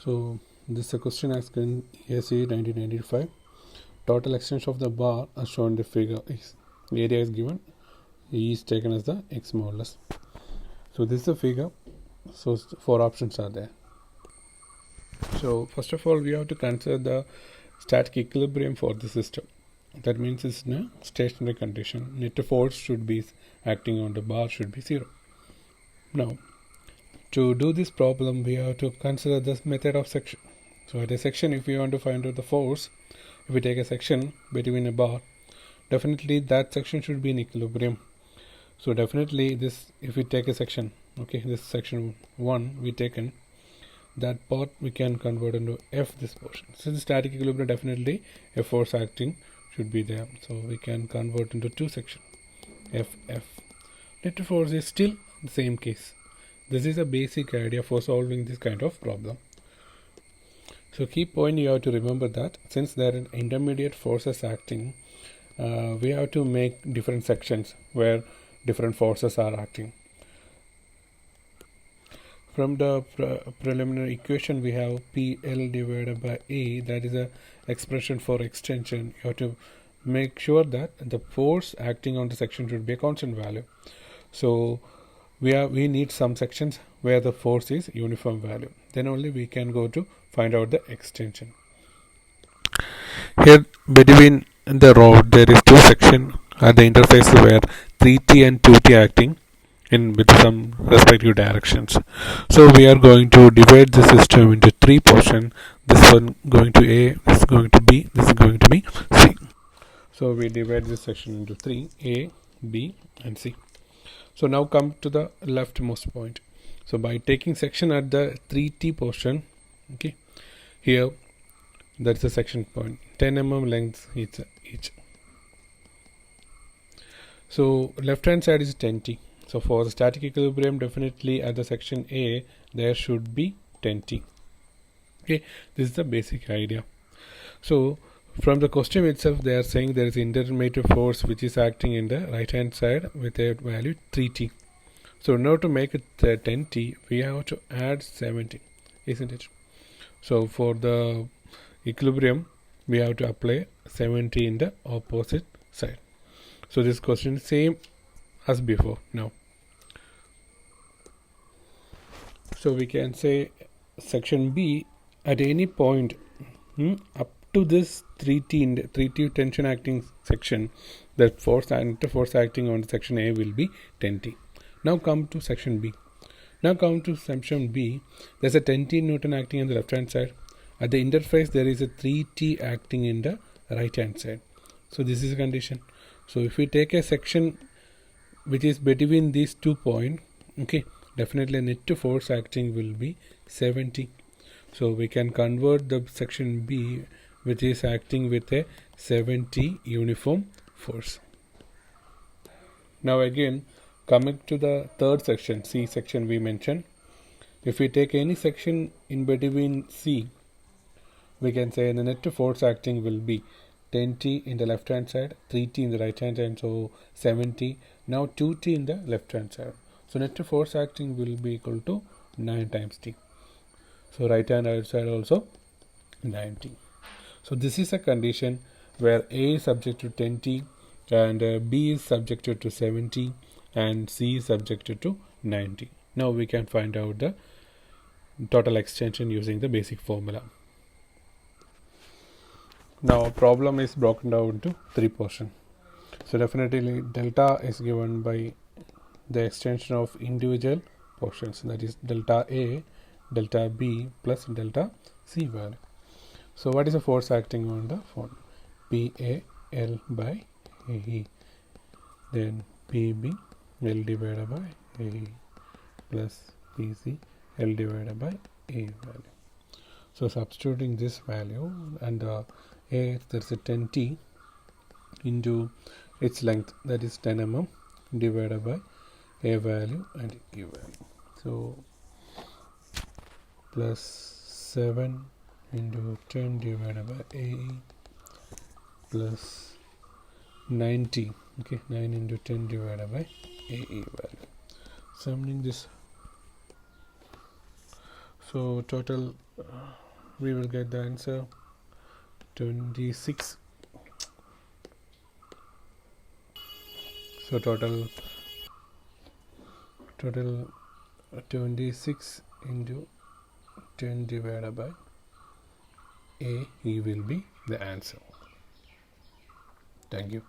So this is a question asked in ESE 1995. Total extension of the bar as shown in the figure is area is given. E is taken as the x modulus. So this is the figure. So 4 options are there. So first of all, we have to consider the static equilibrium for the system. That means it's in a stationary condition. Net force should be acting on the bar should be 0. Now, to do this problem, we have to consider this method of section. So at a section, if we want to find out the force, if we take a section between a bar, definitely that section should be in equilibrium. So definitely this, if we take a section, okay, this section 1 we taken, that part we can convert into F this portion. So the static equilibrium, definitely a force acting should be there. So we can convert into 2 sections, F. Net force is still the same case. This is a basic idea for solving this kind of problem. So key point you have to remember that since there are intermediate forces acting, we have to make different sections where different forces are acting. From the preliminary equation, we have PL divided by A, that is a expression for extension. You have to make sure that the force acting on the section should be a constant value. So we need some sections where the force is uniform value. Then only we can go to find out the extension. Here between the rod there is 2 sections at the interface where 3T and 2T acting in with some respective directions. So we are going to divide the system into 3 portions. This one going to A, this is going to B, this is going to be C. So we divide this section into 3, A, B and C. So now come to the leftmost point. So by taking section at the 3T portion, okay, here that's the section point, 10 mm length each. So left hand side is 10T. So for the static equilibrium, definitely at the section A there should be 10T. Okay, this is the basic idea. So from the question itself, they are saying there is intermediate force which is acting in the right hand side with a value 3T. So in order to make it 10T, we have to add 70, isn't it? So for the equilibrium, we have to apply 70 in the opposite side. So this question is same as before now. So we can say section B at any point up to this 3T tension acting section, that force and force acting on section A will be 10T. Now come to section B. There's a 10T Newton acting on the left hand side. At the interface there is a 3T acting in the right hand side. So this is a condition. So if we take a section which is between these 2 points, okay, definitely net force acting will be 70. So we can convert the section B which is acting with a 70 uniform force. Now again coming to the third section, C section we mentioned. If we take any section in between C, we can say the net force acting will be 10T in the left hand side, 3T in the right hand side, so 70. Now 2T in the left hand side. So net force acting will be equal to 9 times T. So right hand side also 9T. So this is a condition where A is subjected to 10T and B is subjected to 70 and C is subjected to 90. Now we can find out the total extension using the basic formula. Now problem is broken down into 3 portions. So definitely delta is given by the extension of individual portions, that is delta A, delta B plus delta C value. So what is the force acting on the phone? PAL by AE, then PB L divided by AE plus PC L divided by A value. So substituting this value and A, there's a 10T into its length, that is 10 mm divided by A value and E value. So plus 7 into 10 divided by AE plus 90, okay, 9 into 10 divided by AE value. Summing this, So total, we will get the answer 26. So total 26 into 10 divided by A, E will be the answer. Thank you.